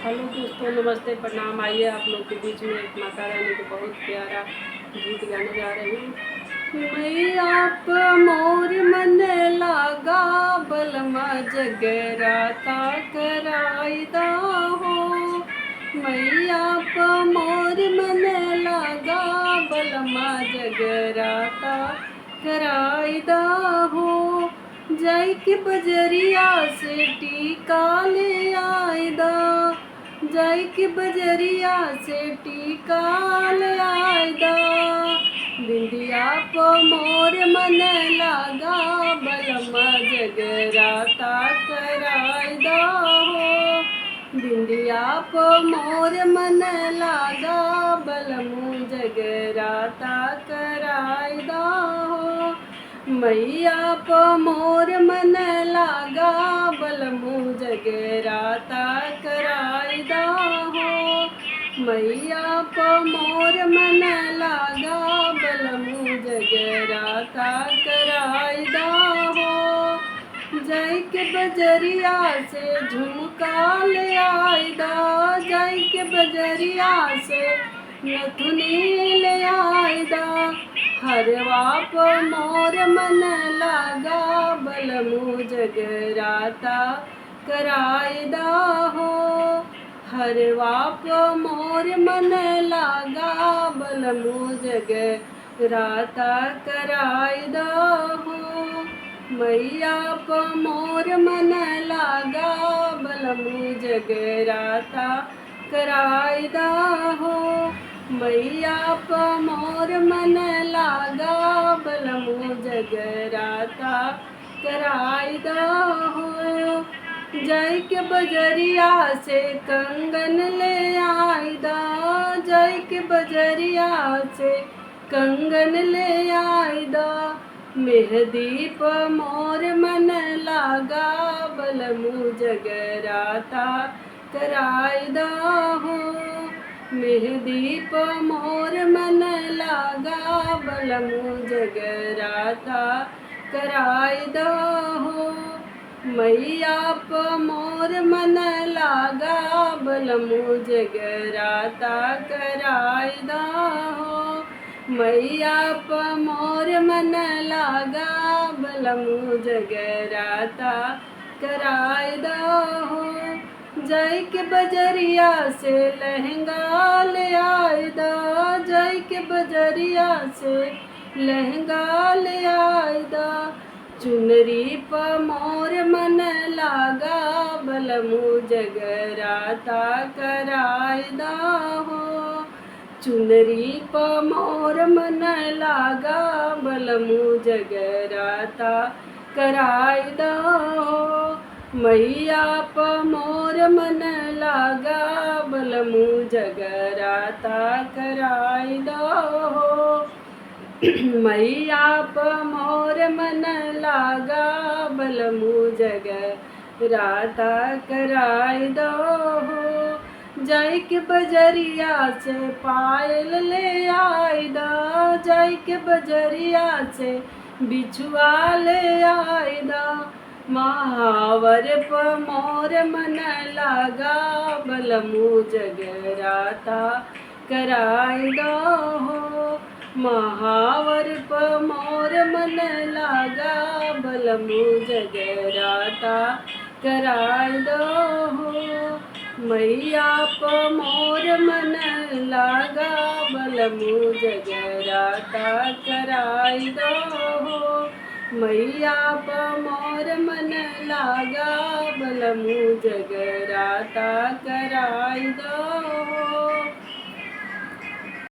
Hello दोस्तों, नमस्ते, प्रणाम। आइए आप लोग के बीच में एक माता रानी को बहुत प्यारा गीत गाने जा रही हूँ। मैया प मोर मन लागा, बलमा जगराता कराईदा हो। मैया प मोर मन लागा, बलमा जगराता कराईदा हो। जाई के बजरिया से टीका ले आईदा, जाई के बजरिया से टीका ले आईदा। बिंदिया प मोर मन लागा, बलमा जगराता कराईदा हो। बिंदिया प मोर मन लागा, बलमु जगराता कराईदा हो। मैया प मोर मन लागा, बलमु जगराता कराईदा हो। मैया प मोर मन लागा, बलमु जगराता कराईदा हो। जाई के बजरिया से झुमका ले आईदा, जाई के बजरिया से नथुनी ले आईदा। हरवा प मोर मन लागा, बलमु जगराता कराईदा हो। हरवा प मोर मन लागा, बलमु जगराता कराईदा हो। मैया प मोर मन लागा, बलमु जगराता कराईदा हो। मैया प मोर मन लागा, बलमु जगराता कराईदा हो। जाई के बजरिया से कंगन ले आईदा, जाई के बजरिया से कंगन ले आईदा। मेहदी प मोर मन लागा, बलमु जगराता कराईदा हो। मेहदी प मोर मन लागा, बलमु जगराता कराईदा हो। मैया प मोर मन लागा, बलमु जगराता कराईदा हो। मैया प मोर मन लागा, बलमु जगराता कराईदा हो। जाई के बजरिया से लहंगा ले आईदा, जाई के बजरिया से लहंगा ले आईदा। चुनरी प मोर मन लागा, बलमु जगराता कराईदा हो। चुनरी प मोर मन लागा, बलमु जगराता कराईदा हो। मैया प मोर मन लागा, बलमु जगराता कराईदा हो। मैया प मोर मन लागा, बलमु जगराता कराईदा हो। जाई के बजरिया से पायल ले आईदा, जाई के बजरिया से बिछुआ ले आईदा। महावर प मोर मन लागा, बलमु जगराता कराईदा हो। महावर प मोर मन लागा, बलमु जगराता कराईदा हो। मैया प मोर मन लागा, बलमु जगराता कराईदा हो। मैया प मोर मन लागा, बलमु जगराता कराईदा